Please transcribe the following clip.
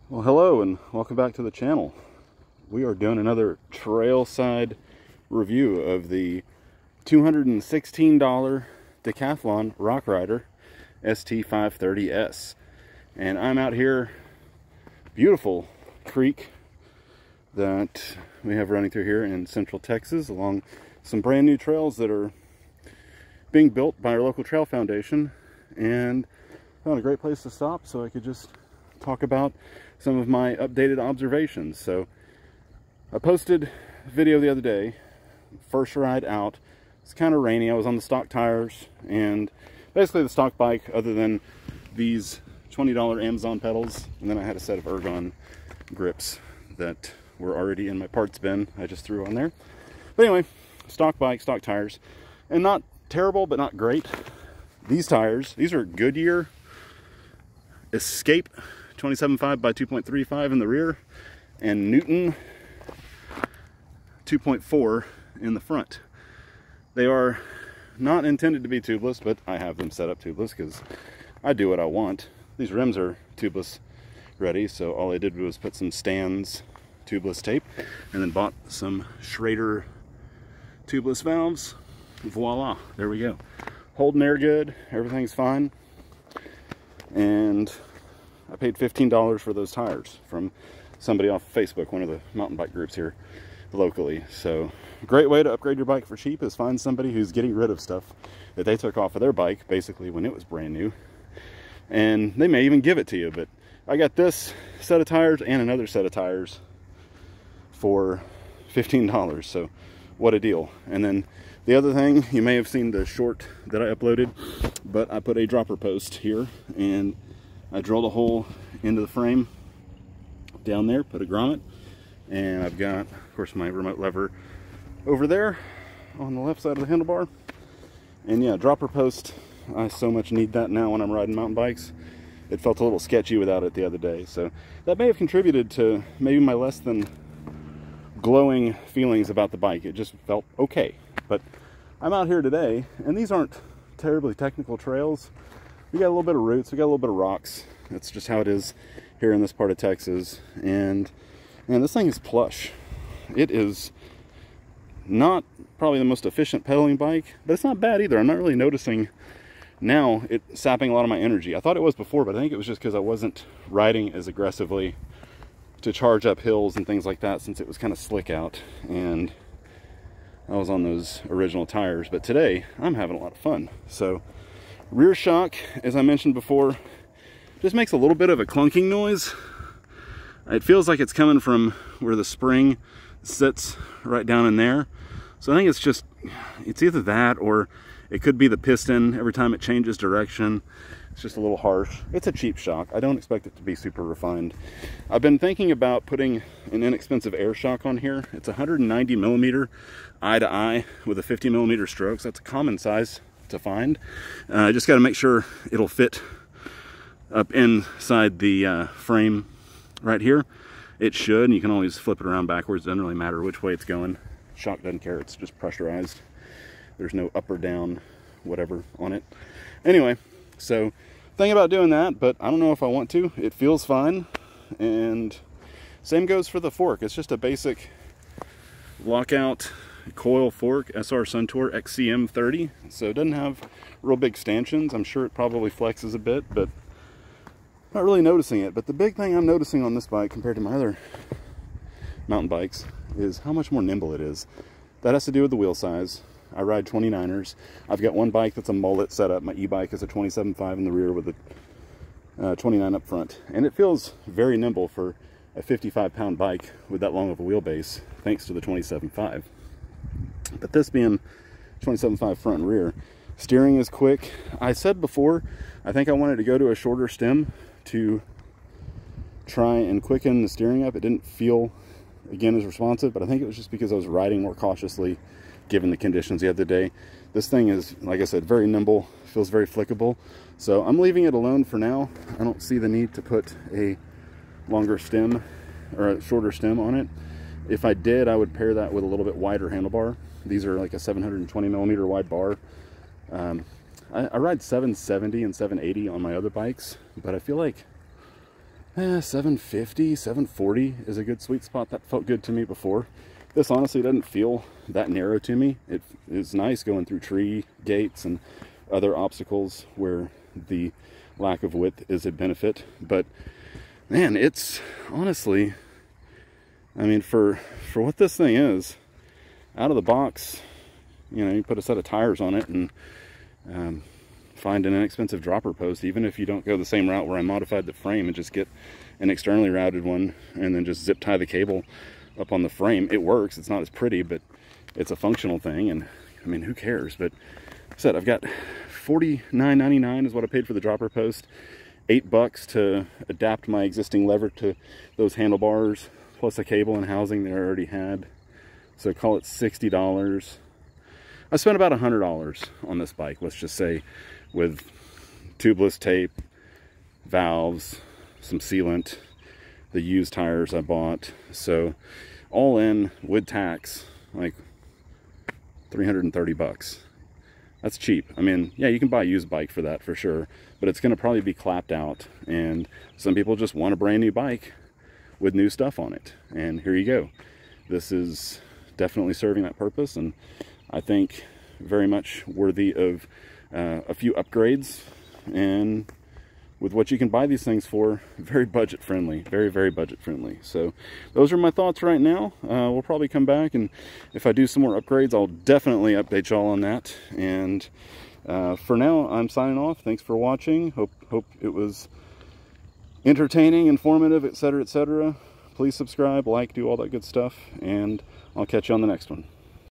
Well, hello and welcome back to the channel. We are doing another trailside review of the $216 Decathlon Rockrider ST530S. And I'm out here, beautiful creek that we have running through here in central Texas along some brand new trails that are being built by our local trail foundation, and found a great place to stop so I could just talk about some of my updated observations. So I posted a video the other day, first ride out. It's kind of rainy. I was on the stock tires and basically the stock bike, other than these $20 Amazon pedals, and then I had a set of ergon grips that were already in my parts bin I just threw on there. But anyway, stock bike, stock tires, and not terrible but not great. These tires, these are Goodyear Escape 27.5 by 2.35 in the rear, and Newton 2.4 in the front. They are not intended to be tubeless, but I have them set up tubeless because I do what I want. These rims are tubeless ready, so all I did was put some Stan's tubeless tape and then bought some Schrader tubeless valves. Voila, there we go. Holding air good, everything's fine. And I paid $15 for those tires from somebody off Facebook, one of the mountain bike groups here locally. So a great way to upgrade your bike for cheap is find somebody who's getting rid of stuff that they took off of their bike basically when it was brand new, and they may even give it to you. But I got this set of tires and another set of tires for $15, so what a deal. And then the other thing, you may have seen the short that I uploaded, but I put a dropper post here and I drilled a hole into the frame down there, put a grommet, and I've got, of course, my remote lever over there on the left side of the handlebar. And yeah, dropper post, I so much need that now when I'm riding mountain bikes. It felt a little sketchy without it the other day, so that may have contributed to maybe my less than glowing feelings about the bike. It just felt okay. But I'm out here today, and these aren't terribly technical trails. We got a little bit of roots, we got a little bit of rocks. That's just how it is here in this part of Texas. And man, this thing is plush. It is not probably the most efficient pedaling bike, but it's not bad either. I'm not really noticing now it sapping a lot of my energy. I thought it was before, but I think it was just because I wasn't riding as aggressively to charge up hills and things like that, since it was kind of slick out and I was on those original tires. But today I'm having a lot of fun. So rear shock, as I mentioned before, just makes a little bit of a clunking noise. It feels like it's coming from where the spring sits right down in there. So I think it's either that or it could be the piston every time it changes direction. It's just a little harsh. It's a cheap shock. I don't expect it to be super refined. I've been thinking about putting an inexpensive air shock on here. It's 190 millimeter eye to eye with a 50 millimeter stroke. So that's a common size to find. I just got to make sure it'll fit up inside the frame right here. It should, and you can always flip it around backwards. It doesn't really matter which way it's going. Shock doesn't care. It's just pressurized. There's no up or down whatever on it. Anyway, so thinking about doing that, but I don't know if I want to. It feels fine. And same goes for the fork. It's just a basic lockout coil fork, SR Suntour XCM 30. So it doesn't have real big stanchions. I'm sure it probably flexes a bit, but not really noticing it. But the big thing I'm noticing on this bike compared to my other mountain bikes is how much more nimble it is. That has to do with the wheel size. I ride 29ers. I've got one bike that's a mullet setup. My e-bike is a 27.5 in the rear with a 29 up front. And it feels very nimble for a 55-pound bike with that long of a wheelbase, thanks to the 27.5. But this being 27.5 front and rear, steering is quick. I said before, I think I wanted to go to a shorter stem to try and quicken the steering up. It didn't feel, again, as responsive, but I think it was just because I was riding more cautiously given the conditions the other day. This thing is, like I said, very nimble, feels very flickable. So I'm leaving it alone for now. I don't see the need to put a longer stem or a shorter stem on it. If I did, I would pair that with a little bit wider handlebar. These are like a 720 millimeter wide bar. I ride 770 and 780 on my other bikes, but I feel like 750, 740 is a good sweet spot. That felt good to me before. This honestly doesn't feel that narrow to me. It is nice going through tree gates and other obstacles where the lack of width is a benefit. But man, it's honestly, I mean, for what this thing is, out of the box, you know, you put a set of tires on it and find an inexpensive dropper post, even if you don't go the same route where I modified the frame and just get an externally routed one and then just zip tie the cable up on the frame. It works. It's not as pretty, but it's a functional thing, and I mean, who cares? But like I said, I've got $49.99 is what I paid for the dropper post, $8 to adapt my existing lever to those handlebars, plus a cable and housing that I already had, so call it $60. I spent about $100 on this bike, let's just say, with tubeless tape, valves, some sealant, the used tires I bought. So all in with tax, like $330. That's cheap. I mean, yeah, you can buy a used bike for that for sure, but it's going to probably be clapped out, and some people just want a brand new bike with new stuff on it. And here you go. This is definitely serving that purpose, and I think very much worthy of a few upgrades, and with what you can buy these things for, very budget friendly, very, very budget friendly. So those are my thoughts right now. We'll probably come back, and if I do some more upgrades, I'll definitely update y'all on that. And for now, I'm signing off. Thanks for watching. Hope it was entertaining, informative, etc., etc. Please subscribe, like, do all that good stuff, and I'll catch you on the next one.